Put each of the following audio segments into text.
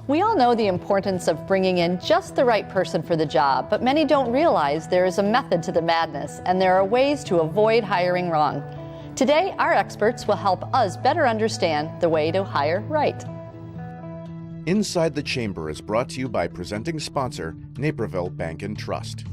We all know the importance of bringing in just the right person for the job, but many don't realize there is a method to the madness, and there are ways to avoid hiring wrong. Today, our experts will help us better understand the way to hire right. Inside the Chamber is brought to you by presenting sponsor, Naperville Bank and Trust.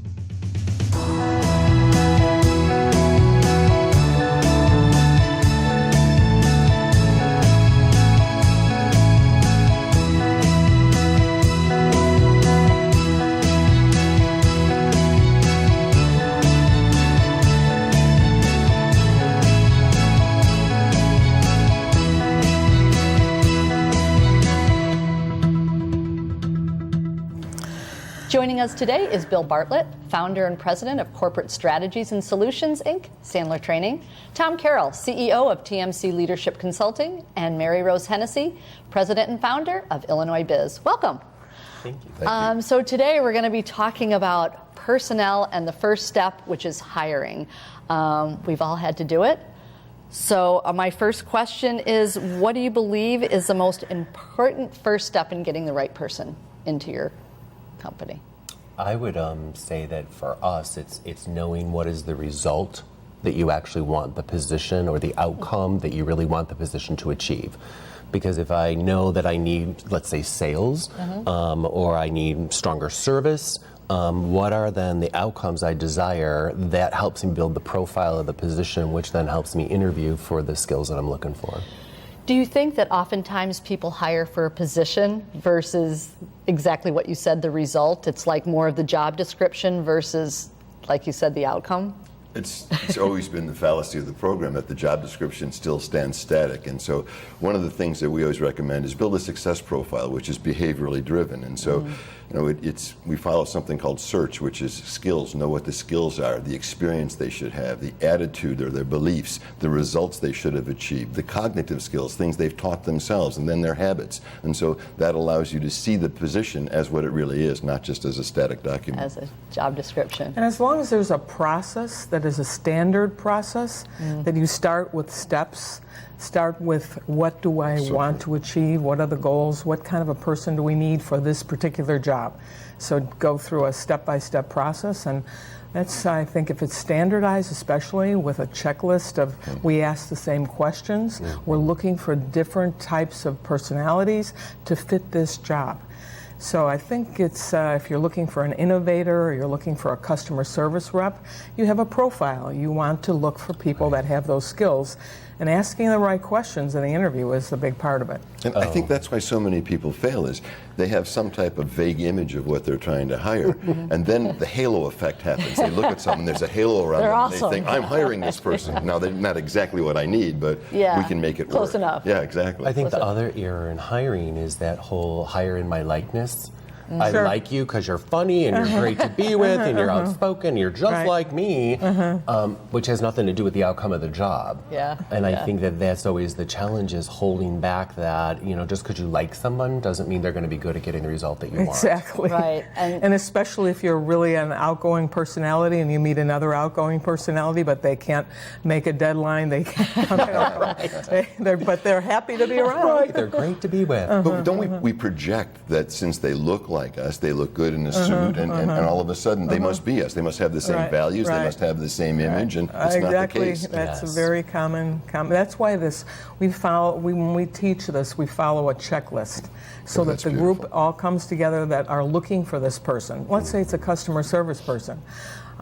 Joining us today is Bill Bartlett, founder and president of Corporate Strategies and Solutions, Inc., Sandler Training, Tom Carroll, CEO of TMC Leadership Consulting, and Mary Rose Hennessy, president and founder of Illinois Biz. Welcome. Thank you. Thank you. So today we're going to be talking about personnel and the first step, which is hiring. We've all had to do it. So my first question is, what do you believe is the most important first step in getting the right person into your company? I would say that for us, it's knowing what is the result that you actually want the position or the outcome that you really want the position to achieve. Because if I know that I need, let's say, sales, or I need stronger service, what are then the outcomes I desire that helps me build the profile of the position, which then helps me interview for the skills that I'm looking for. Do you think that oftentimes people hire for a position versus exactly what you said, the result? It's like more of the job description versus, like you said, the outcome? It's always been the fallacy of the program that the job description still stands static. And so one of the things that we always recommend is build a success profile, which is behaviorally driven. And so we follow something called SEARCH, which is skills, know what the skills are, the experience they should have, the attitude or their beliefs, the results they should have achieved, the cognitive skills, things they've taught themselves, and then their habits. And so that allows you to see the position as what it really is, not just as a static document. As a job description. And as long as there's a process that is a standard process, that you start with steps, start with what do I want to achieve, what are the goals, what kind of a person do we need for this particular job. So go through a step-by-step process, and that's, I think, if it's standardized, especially with a checklist of we ask the same questions, we're looking for different types of personalities to fit this job. So I think it's, if you're looking for an innovator or you're looking for a customer service rep, you have a profile. You want to look for people that have those skills. And asking the right questions in the interview is a big part of it. And I think that's why so many people fail, is they have some type of vague image of what they're trying to hire. And then the halo effect happens. They look at someone, there's a halo around them, awesome. and they think, I'm hiring this person. Now, they're not exactly what I need, but we can make it close work. enough. Yeah, exactly. I think the other error in hiring is that whole hire in my likeness. I like you because you're funny and you're great to be with and you're outspoken, you're just like me, which has nothing to do with the outcome of the job. And I think that that's always the challenge, is holding back that, just because you like someone doesn't mean they're going to be good at getting the result that you want. Exactly. Right. And especially if you're really an outgoing personality and you meet another outgoing personality, but they can't make a deadline, they can't, but they're happy to be around. Right, they're great to be with. But don't we project that since they look like us, they look good in a suit, and all of a sudden they must be us. They must have the same values, they must have the same image, and it's not the case. That's a very common. That's why when we teach this, we follow a checklist so that the group all comes together that are looking for this person. Let's say it's a customer service person.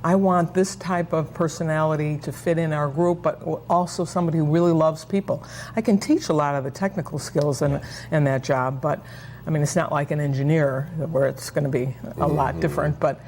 I want this type of personality to fit in our group, but also somebody who really loves people. I can teach a lot of the technical skills in that job, but I mean, it's not like an engineer where it's going to be a lot different, but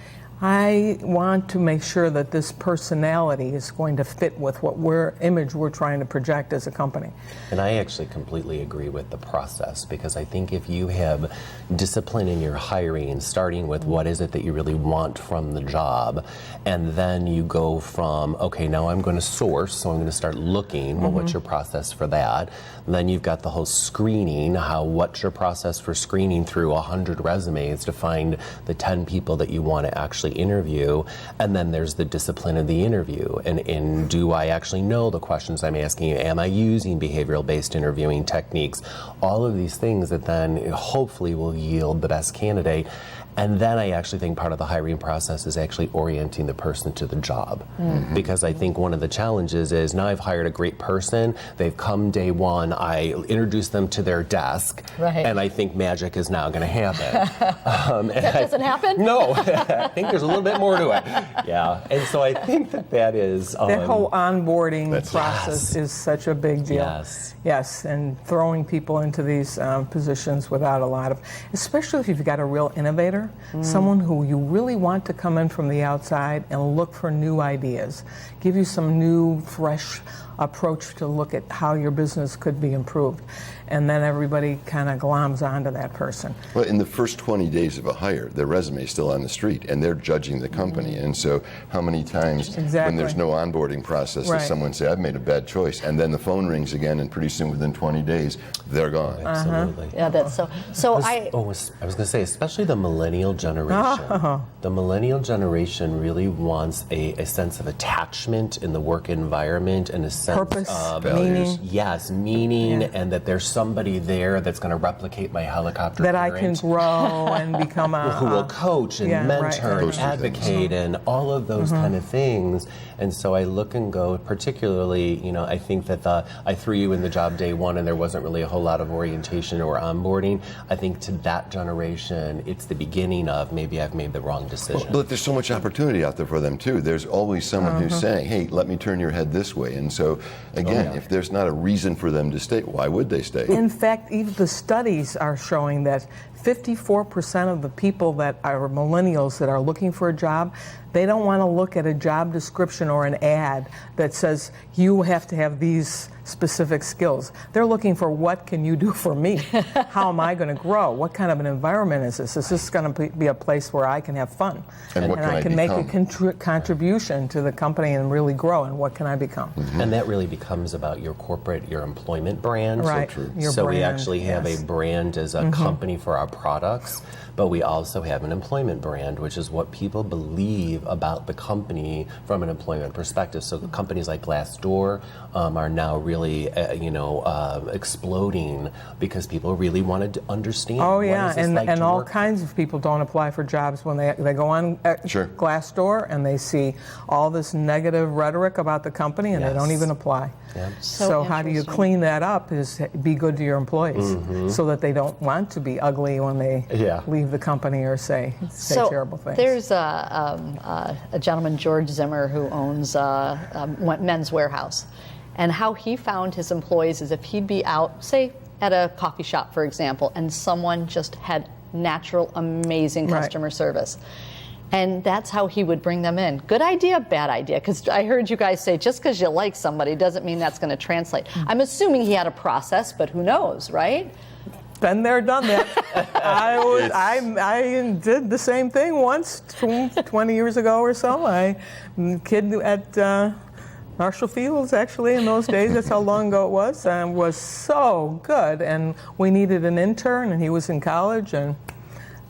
I want to make sure that this personality is going to fit with what image we're trying to project as a company. And I actually completely agree with the process, because I think if you have discipline in your hiring, starting with what is it that you really want from the job, and then you go from, okay, now I'm going to source, so I'm going to start looking, well, what's your process for that? And then you've got the whole screening, what's your process for screening through 100 resumes to find the 10 people that you want to actually actually interview, and then there's the discipline of the interview, and do I actually know the questions I'm asking? Am I using behavioral-based interviewing techniques? All of these things that then hopefully will yield the best candidate. And then I actually think part of the hiring process is actually orienting the person to the job. Because I think one of the challenges is now I've hired a great person, they've come day one, I introduce them to their desk, and I think magic is now going to happen. That doesn't happen? No, I think there's a little bit more to it. Yeah, and so I think that is... that whole onboarding process is such a big deal. Yes, and throwing people into these positions without a lot of, especially if you've got a real innovator, someone who you really want to come in from the outside and look for new ideas, give you some new, fresh approach to look at how your business could be improved. And then everybody kind of gloms onto that person. Well, in the first 20 days of a hire, their resume is still on the street, and they're judging the company. And so how many times when there's no onboarding process does someone say, I've made a bad choice, and then the phone rings again, and pretty soon within 20 days, they're gone. Absolutely. Yeah, that's so I was going to say, especially the millennial generation. The millennial generation really wants a sense of attachment in the work environment and a sense of meaning. Yes, meaning, and that there's somebody there that's going to replicate my helicopter that parent. I can grow and become who will coach and mentor and advocate and all of those kind of things. And so I look and go, particularly, I think that I threw you in the job day one and there wasn't really a whole lot of orientation or onboarding. I think to that generation, it's the beginning of maybe I've made the wrong decision. But there's so much opportunity out there for them too. There's always someone who's saying, hey, let me turn your head this way. And so again, if there's not a reason for them to stay, why would they stay? In fact, even the studies are showing that 54% of the people that are millennials that are looking for a job, they don't want to look at a job description or an ad that says you have to have these specific skills. They're looking for what can you do for me? How am I going to grow? What kind of an environment is this? Is this going to be a place where I can have fun? And what can I can make a contribution to the company and really grow, and what can I become? And that really becomes about your employment brand. Right. So, your so brand, we actually have a brand as a company for our products, but we also have an employment brand, which is what people believe about the company from an employment perspective. So companies like Glassdoor are now really, exploding because people really wanted to understand. Oh what yeah, is this like and to all work. kinds of people don't apply for jobs when they go on Glassdoor and they see all this negative rhetoric about the company and they don't even apply. Yeah. So how do you clean that up? Is be good to your employees so that they don't want to be ugly when they leave the company or say terrible things. There's a gentleman, George Zimmer, who owns Men's Warehouse, and how he found his employees is if he'd be out, say, at a coffee shop, for example, and someone just had natural, amazing customer service. And that's how he would bring them in. Good idea, bad idea? Because I heard you guys say just because you like somebody doesn't mean that's going to translate. I'm assuming he had a process, but who knows, right? Been there, done that. I did the same thing once, 20 years ago or so. Kid at Marshall Fields, actually, in those days, that's how long ago it was so good. And we needed an intern, and he was in college, and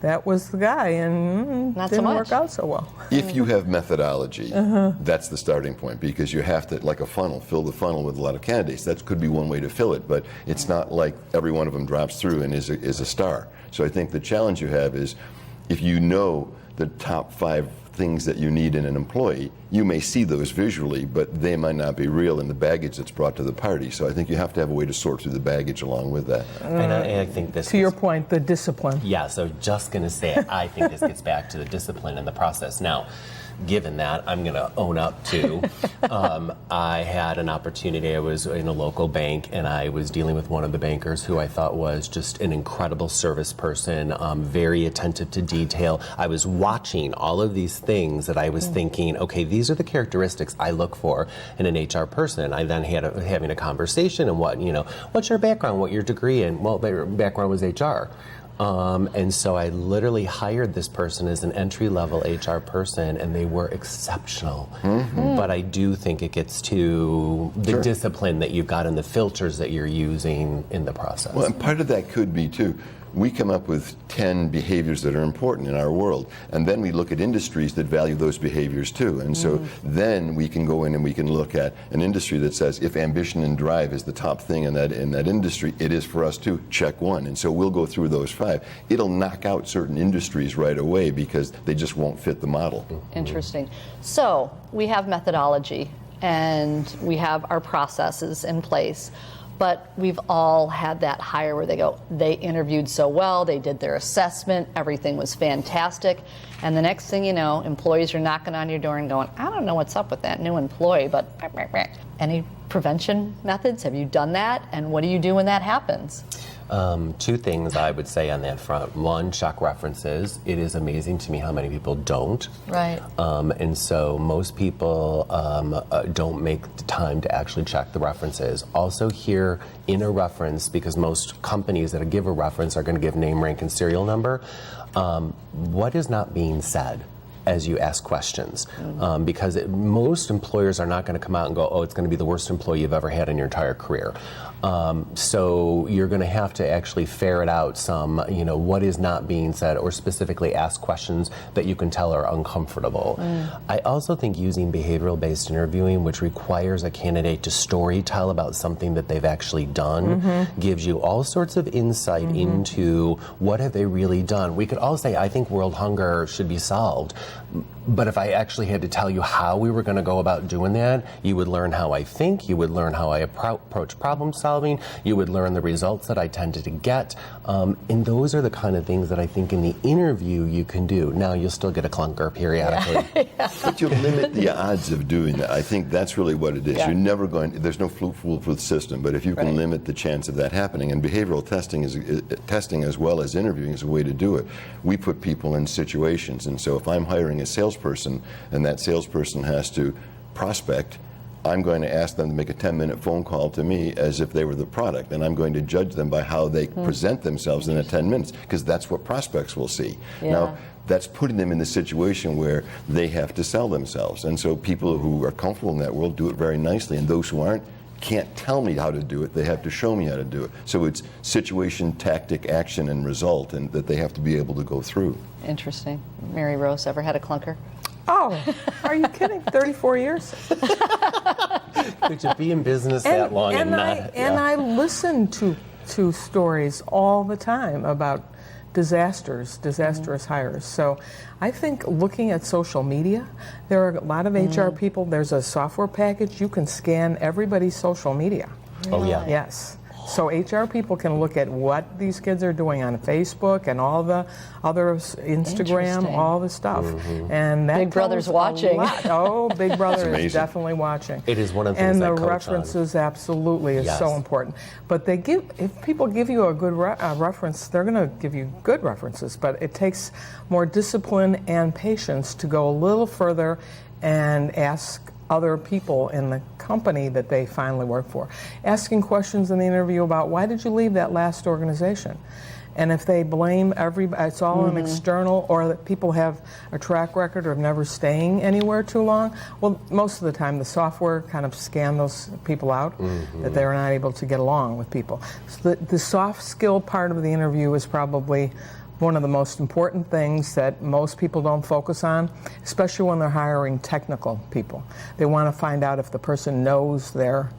that was the guy, and didn't work out so well. If you have methodology, that's the starting point, because you have to, like a funnel, fill the funnel with a lot of candidates. That could be one way to fill it, but it's not like every one of them drops through and is a star. So I think the challenge you have is, if you know the top 5 things that you need in an employee, you may see those visually, but they might not be real in the baggage that's brought to the party. So I think you have to have a way to sort through the baggage along with that. And I think this to your point, the discipline. Yeah, so just going to say, I think this gets back to the discipline and the process. Now, given that, I'm going to own up to, I had an opportunity. I was in a local bank, and I was dealing with one of the bankers who I thought was just an incredible service person, very attentive to detail. I was watching all of these things that I was thinking, okay, these are the characteristics I look for in an HR person. I then had having a conversation, and what's your background, what your degree in? Well, their background was HR. And so I literally hired this person as an entry-level HR person, and they were exceptional. But I do think it gets to the discipline that you've got and the filters that you're using in the process. Well, and part of that could be, too, we come up with 10 behaviors that are important in our world, and then we look at industries that value those behaviors too. And so then we can go in and we can look at an industry that says if ambition and drive is the top thing in that industry, it is for us too. Check one. And so we'll go through those 5. It'll knock out certain industries right away because they just won't fit the model. Interesting. So we have methodology and we have our processes in place. But we've all had that hire where they interviewed so well, they did their assessment, everything was fantastic, and the next thing you know, employees are knocking on your door and going, I don't know what's up with that new employee, but any prevention methods? Have you done that? And what do you do when that happens? 2 things I would say on that front. 1, check references. It is amazing to me how many people don't. Right. And so most people don't make the time to actually check the references. Also here in a reference, because most companies that give a reference are going to give name, rank, and serial number, what is not being said as you ask questions, because most employers are not going to come out and go, oh, it's going to be the worst employee you've ever had in your entire career. So you're going to have to actually ferret out some, what is not being said, or specifically ask questions that you can tell are uncomfortable. I also think using behavioral-based interviewing, which requires a candidate to story tell about something that they've actually done, gives you all sorts of insight into what have they really done. We could all say, I think world hunger should be solved. But if I actually had to tell you how we were going to go about doing that, you would learn how I think, you would learn how I approach problem solving, you would learn the results that I tended to get. And those are the kind of things that I think in the interview you can do. Now, you'll still get a clunker periodically. But you'll limit the odds of doing that. I think that's really what it is. You're never going, there's no foolproof system, but if you can limit the chance of that happening, and behavioral testing as well as interviewing is a way to do it. We put people in situations, and so if I'm hiring a salesperson and that salesperson has to prospect, I'm going to ask them to make a 10-minute phone call to me as if they were the product, and I'm going to judge them by how they present themselves in 10 minutes, because that's what prospects will see. Now, that's putting them in the situation where they have to sell themselves, and so people who are comfortable in that world do it very nicely, and those who aren't can't tell me how to do it, they have to show me how to do it. So it's situation, tactic, action, and result, and that they have to be able to go through. Interesting. Mary Rose, ever had a clunker? Oh, are you kidding? 34 years. Could you be in business that long and not? I listen to stories all the time about disastrous hires. So I think looking at social media, there are a lot of HR people, there's a software package, you can scan everybody's social media. Oh, yeah. Yes. So HR people can look at what these kids are doing on Facebook and all the other Instagram, all the stuff. And that Big Brother's watching. Oh, Big Brother is definitely watching. It is one of the things and I the coach references absolutely is so important. But if people give you a good reference, they're going to give you good references. But it takes more discipline and patience to go a little further and ask other people in the company that they finally work for. Asking questions in the interview about why did you leave that last organization? And if they blame everybody, it's all an external, or that people have a track record of never staying anywhere too long, well, most of the time the software kind of scan those people out, that they're not able to get along with people. So the soft skill part of the interview is probably one of the most important things that most people don't focus on, especially when they're hiring technical people. They want to find out if the person knows their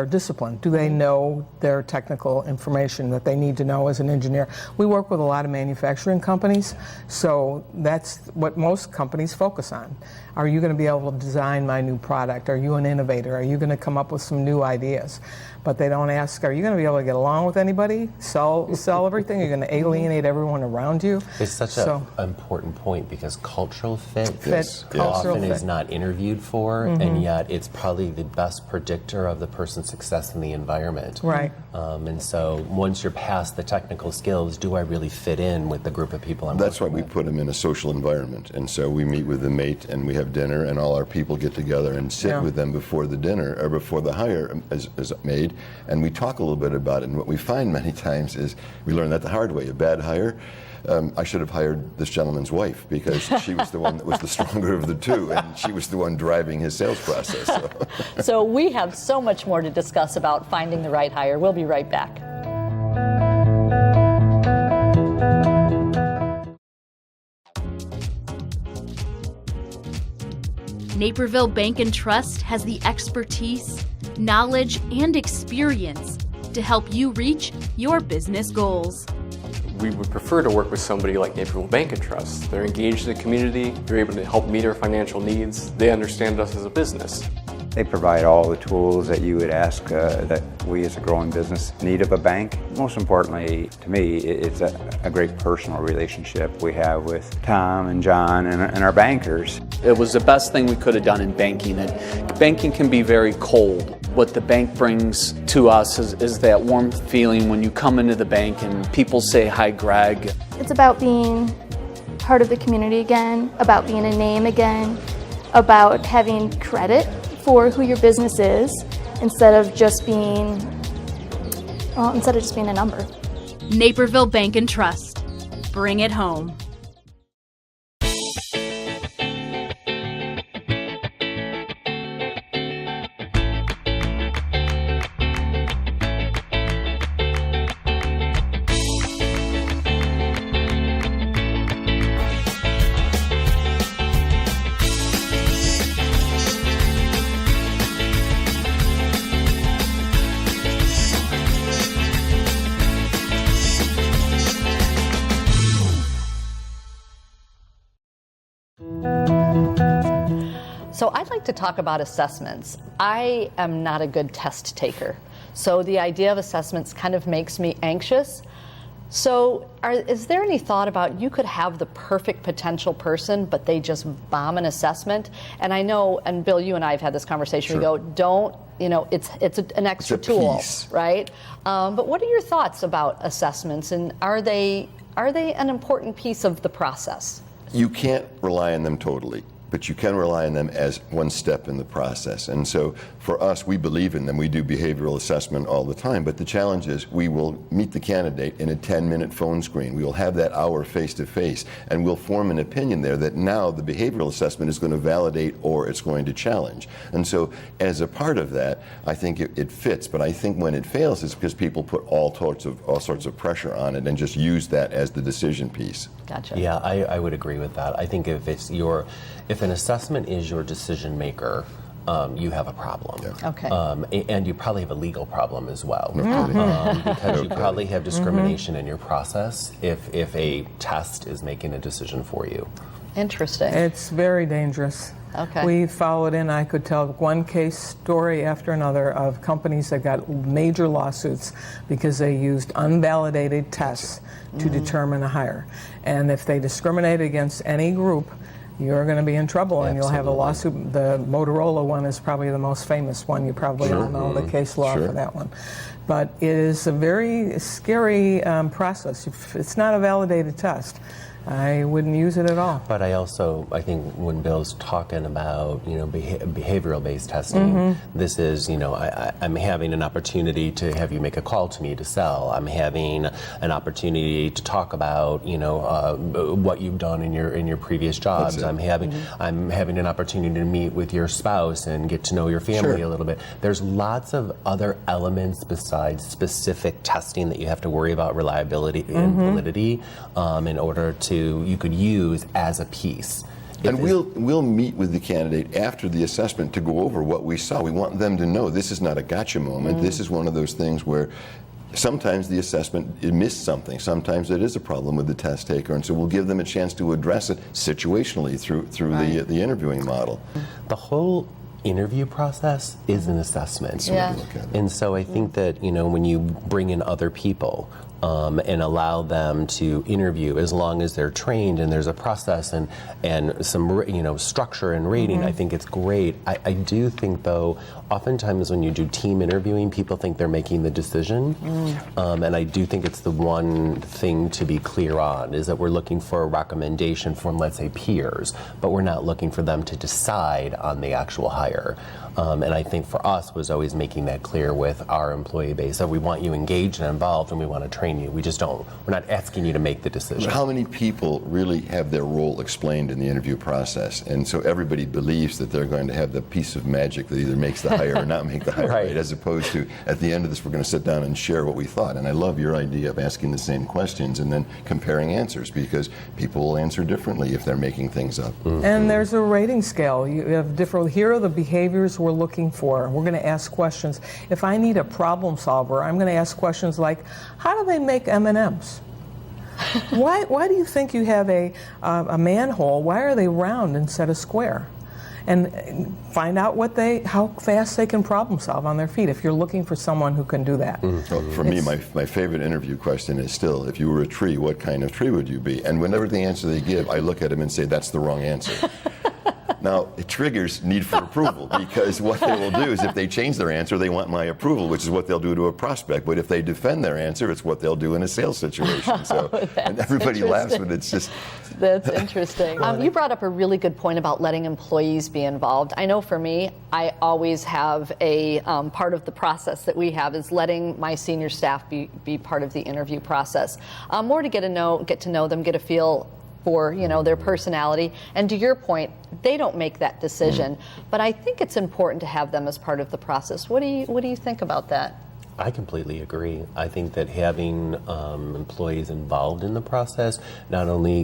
discipline. Do they know their technical information that they need to know as an engineer? We work with a lot of manufacturing companies, so that's what most companies focus on. Are you going to be able to design my new product? Are you an innovator? Are you going to come up with some new ideas? But they don't ask, are you going to be able to get along with anybody? Sell everything? Are you going to alienate everyone around you? It's such an important point, because cultural fit cultural often fit. is not interviewed for, and yet it's probably the best predictor of the person's success in the environment. Right. And so once you're past the technical skills, do I really fit in with the group of people I'm That's why working we with? put them in a social environment. And so we meet with the mate and we have dinner, and all our people get together and sit with them before the dinner or before the hire is made, and we talk a little bit about it. And what we find many times is we learn that the hard way. A bad hire, I should have hired this gentleman's wife, because she was the one that was the stronger of the two, and she was the one driving his sales process. So we have so much more to discuss about finding the right hire. We'll be right back. Naperville Bank and Trust has the expertise, knowledge, and experience to help you reach your business goals. We would prefer to work with somebody like Naperville Bank and Trust. They're engaged in the community, they're able to help meet our financial needs, they understand us as a business. They provide all the tools that you would ask that we as a growing business need of a bank. Most importantly, to me, it's a great personal relationship we have with Tom and John and our bankers. It was the best thing we could have done in banking. And banking can be very cold. What the bank brings to us is that warm feeling when you come into the bank and people say, "Hi, Greg." It's about being part of the community again, about being a name again, about having credit for who your business is instead of just being a number. Naperville Bank and Trust. Bring it home. So I'd like to talk about assessments. I am not a good test taker, so the idea of assessments kind of makes me anxious. So is there any thought about you could have the perfect potential person, but they just bomb an assessment? And I know, and Bill, you and I have had this conversation. Sure. We go, don't, it's an extra tool, piece. right? But what are your thoughts about assessments, and are they an important piece of the process? You can't rely on them totally, but you can rely on them as one step in the process. And so for us, we believe in them. We do behavioral assessment all the time, but the challenge is we will meet the candidate in a 10-minute phone screen. We will have that hour face-to-face, and we'll form an opinion there that now the behavioral assessment is going to validate or it's going to challenge. And so as a part of that, I think it fits, but I think when it fails, it's because people put all sorts of pressure on it and just use that as the decision piece. Gotcha. Yeah, I would agree with that. I think if an assessment is your decision maker, you have a problem. Yeah. Okay. And you probably have a legal problem as well. Mm-hmm. Because you probably have discrimination in your process if a test is making a decision for you. Interesting. It's very dangerous. Okay. We followed in, I could tell one case story after another of companies that got major lawsuits because they used unvalidated tests to determine a hire. And if they discriminate against any group, you're going to be in trouble, and you'll have a lawsuit. The Motorola one is probably the most famous one. You probably all know the case law for that one. But it is a very scary process. If it's not a validated test, I wouldn't use it at all. But I think when Bill's talking about, behavioral-based testing, this is, I'm having an opportunity to have you make a call to me to sell. I'm having an opportunity to talk about, what you've done in your previous jobs. I'm having an opportunity to meet with your spouse and get to know your family a little bit. There's lots of other elements besides specific testing that you have to worry about reliability and validity in order to you could use as a piece. And we'll meet with the candidate after the assessment to go over what we saw. We want them to know this is not a gotcha moment. This is one of those things where sometimes the assessment missed something. Sometimes it is a problem with the test taker, and so we'll give them a chance to address it situationally through the interviewing model. The whole interview process is an assessment. Yeah. And so I think that, when you bring in other people and allow them to interview, as long as they're trained and there's a process and some, structure and rating, I think it's great. I do think, though, oftentimes when you do team interviewing, people think they're making the decision. And I do think it's the one thing to be clear on, is that we're looking for a recommendation from, let's say, peers, but we're not looking for them to decide on the actual hire. And I think for us was always making that clear with our employee base that we want you engaged and involved, and we want to train train you. We just don't. We're not asking you to make the decision. How many people really have their role explained in the interview process? And so everybody believes that they're going to have the piece of magic that either makes the hire or not make the hire, right? As opposed to, at the end of this, we're going to sit down and share what we thought. And I love your idea of asking the same questions and then comparing answers, because people will answer differently if they're making things up. And there's a rating scale. You have different, here are the behaviors we're looking for. We're going to ask questions. If I need a problem solver, I'm going to ask questions like, how do they make M&Ms? Why do you think you have a manhole? Why are they round instead of square? And find out how fast they can problem solve on their feet if you're looking for someone who can do that. Well, for me, my favorite interview question is still, if you were a tree, what kind of tree would you be? And whenever the answer they give, I look at them and say, that's the wrong answer. Now, it triggers need for approval, because what they will do is if they change their answer, they want my approval, which is what they'll do to a prospect. But if they defend their answer, it's what they'll do in a sales situation. So, and everybody laughs, but it's just... That's interesting. You brought up a really good point about letting employees be involved. I know for me, I always have a part of the process that we have is letting my senior staff be part of the interview process. More to get to know them, get a feel for their personality. And to your point, they don't make that decision, but I think it's important to have them as part of the process. What do you think about that? I completely agree. I think that having employees involved in the process, not only,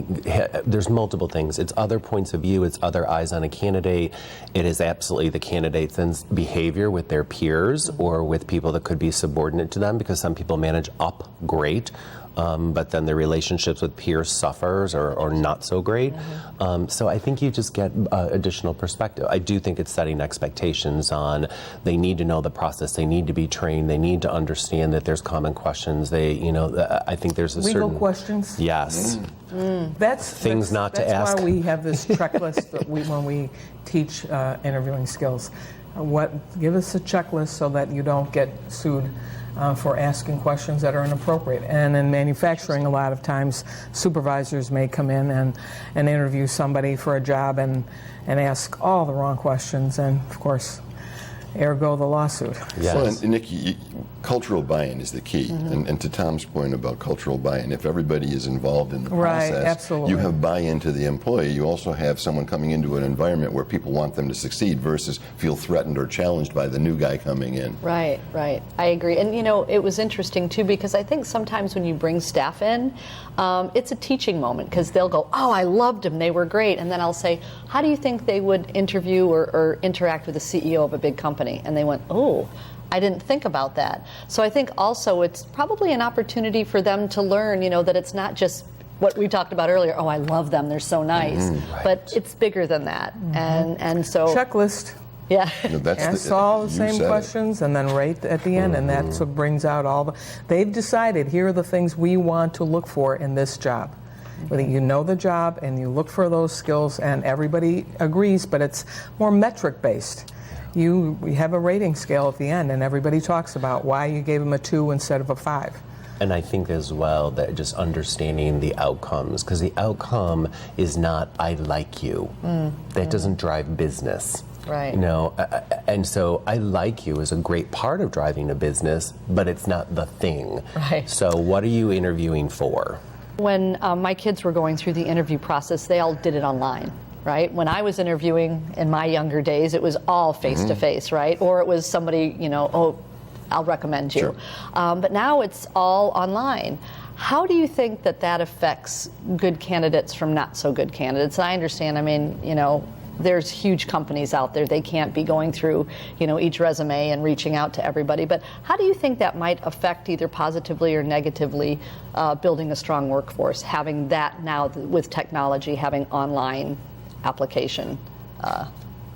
there's multiple things. It's other points of view, it's other eyes on a candidate. It is absolutely the candidate's behavior with their peers or with people that could be subordinate to them, because some people manage up great. But then the relationships with peers suffers or not so great. So I think you just get additional perspective. I do think it's setting expectations on they need to know the process, they need to be trained, they need to understand that there's common questions. I think there's a legal certain questions. Yes. That's things not to ask. That's why we have this checklist that when we teach interviewing skills. Give us a checklist so that you don't get sued for asking questions that are inappropriate. And in manufacturing, a lot of times supervisors may come in and interview somebody for a job and ask all the wrong questions, and of course, ergo the lawsuit. Yes. Well, and Nikki, cultural buy-in is the key. And to Tom's point about cultural buy-in, if everybody is involved in the process, absolutely. You have buy-in to the employee. You also have someone coming into an environment where people want them to succeed versus feel threatened or challenged by the new guy coming in. Right. I agree. And it was interesting too, because I think sometimes when you bring staff in, it's a teaching moment, because they'll go, oh, I loved them, they were great. And then I'll say, how do you think they would interview or interact with the CEO of a big company? And they went, oh, I didn't think about that. So I think also it's probably an opportunity for them to learn, that it's not just what we talked about earlier, oh, I love them, they're so nice. Right. But it's bigger than that. And so... Checklist. Yeah. Ask all the same questions and then rate at the end, and that's what brings out all the... They've decided, here are the things we want to look for in this job. You know the job and you look for those skills, and everybody agrees, but it's more metric-based. We have a rating scale at the end, and everybody talks about why you gave them a 2 instead of a 5. And I think as well that just understanding the outcomes, because the outcome is not, I like you. That doesn't drive business. Right. And so I like you is a great part of driving a business, but it's not the thing. Right. So what are you interviewing for? When my kids were going through the interview process, they all did it online. Right? When I was interviewing in my younger days, it was all face-to-face, right? Or it was somebody, oh, I'll recommend you. Sure. But now it's all online. How do you think that affects good candidates from not so good candidates? I understand, there's huge companies out there. They can't be going through, each resume and reaching out to everybody. But how do you think that might affect either positively or negatively building a strong workforce, having that now with technology, having online application process?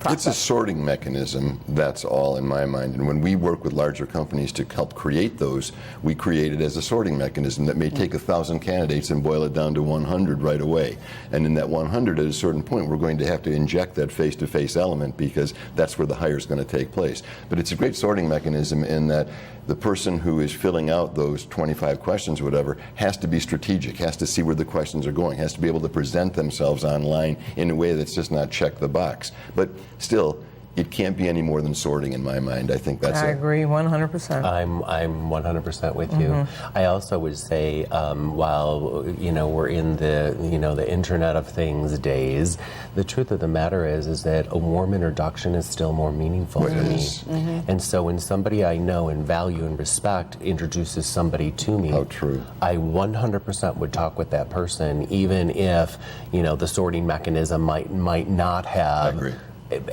It's a sorting mechanism, that's all in my mind. And when we work with larger companies to help create those, we create it as a sorting mechanism that may take 1,000 candidates and boil it down to 100 right away. And in that 100, at a certain point, we're going to have to inject that face-to-face element, because that's where the hire is going to take place. But it's a great sorting mechanism in that the person who is filling out those 25 questions or whatever has to be strategic, has to see where the questions are going, has to be able to present themselves online in a way that's just not check the box. But still, it can't be any more than sorting in my mind. I think that's I agree 100%. I'm 100% with you. I also would say, while we're in the Internet of Things days, the truth of the matter is that a warm introduction is still more meaningful to me. And so when somebody I know and value and respect introduces somebody to me, how true. I 100% would talk with that person, even if the sorting mechanism might not have. I agree.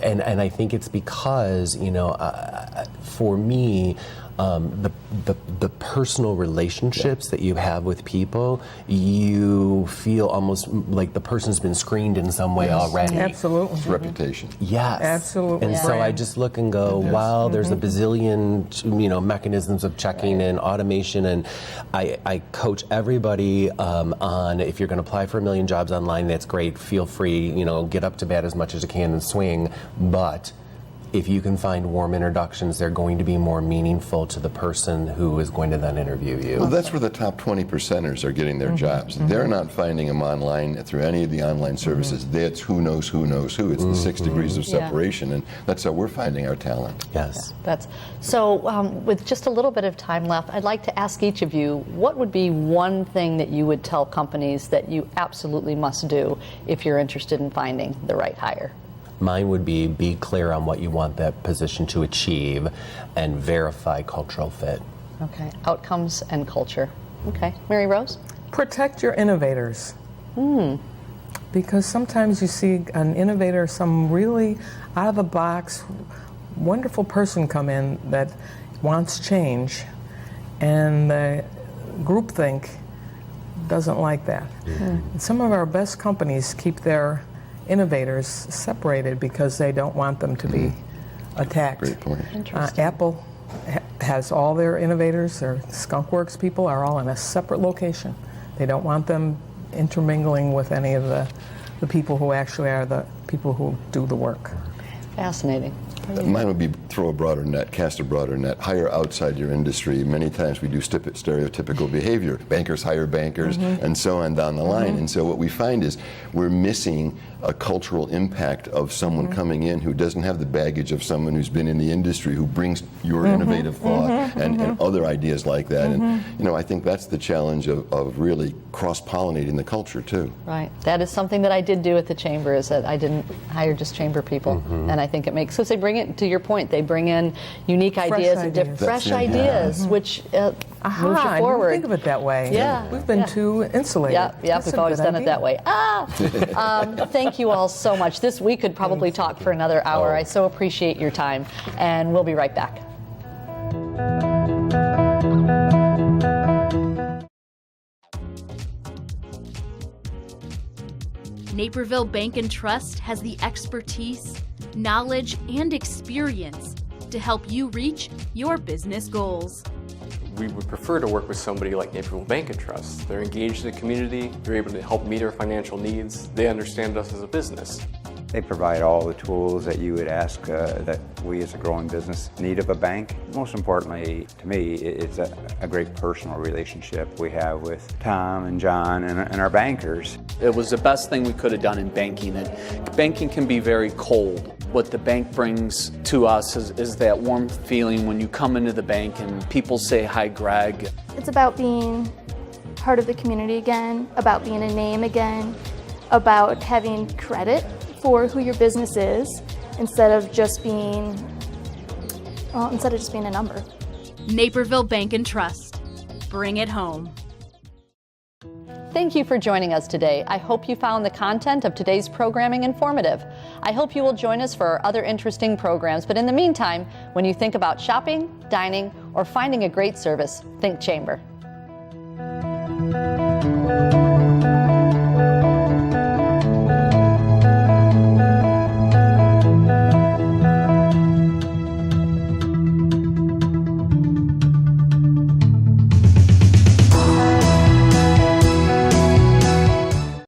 And I think it's because, for me, the personal relationships that you have with people, you feel almost like the person's been screened in some way already. Absolutely. It's reputation. Yes. Absolutely. And so I just look and go, wow, there's a bazillion, mechanisms of checking and automation, and I coach everybody on, if you're going to apply for 1 million jobs online, that's great. Feel free, get up to bat as much as you can and swing, but if you can find warm introductions, they're going to be more meaningful to the person who is going to then interview you. Well, that's where the top 20%ers are getting their jobs. They're not finding them online through any of the online services. That's who knows who knows who. It's the 6 degrees of separation, and that's how we're finding our talent. Yes. That's so. With just a little bit of time left, I'd like to ask each of you, what would be one thing that you would tell companies that you absolutely must do if you're interested in finding the right hire? Mine would be clear on what you want that position to achieve and verify cultural fit. Okay, outcomes and culture. Okay, Mary Rose? Protect your innovators. Because sometimes you see an innovator, some really out-of-the-box, wonderful person come in that wants change, and the groupthink doesn't like that. Some of our best companies keep their innovators separated because they don't want them to be attacked. Great point. Apple has all their innovators, their skunkworks people are all in a separate location. They don't want them intermingling with any of the people who actually are the people who do the work. Fascinating. Mine would be throw a broader net, cast a broader net, hire outside your industry. Many times we do stereotypical behavior. Bankers hire bankers, and so on down the line. And so what we find is we're missing a cultural impact of someone coming in who doesn't have the baggage of someone who's been in the industry, who brings your innovative thought and other ideas like that. And I think that's the challenge of really cross-pollinating the culture too. Right. That is something that I did do at the Chamber, is that I didn't hire just Chamber people. And I think it makes, because they bring it, to your point, they bring in unique ideas and fresh ideas, which moves you forward. I didn't think of it that way. Yeah. We've been too insulated. Yeah, we've always done it that way. Thank you all so much. We could probably talk for another hour. I so appreciate your time, and we'll be right back. Naperville Bank and Trust has the expertise, knowledge, and experience to help you reach your business goals. We would prefer to work with somebody like Naperville Bank and Trust. They're engaged in the community, they're able to help meet our financial needs, they understand us as a business. They provide all the tools that you would ask that we as a growing business need of a bank. Most importantly, to me, it's a great personal relationship we have with Tom and John and our bankers. It was the best thing we could have done in banking. Banking can be very cold. What the bank brings to us is that warm feeling when you come into the bank and people say, "Hi, Greg." It's about being part of the community again, about being a name again, about having credit for who your business is instead of just being a number. Naperville Bank and Trust. Bring it home. Thank you for joining us today. I hope you found the content of today's programming informative. I hope you will join us for our other interesting programs. But in the meantime, when you think about shopping, dining, or finding a great service, think Chamber.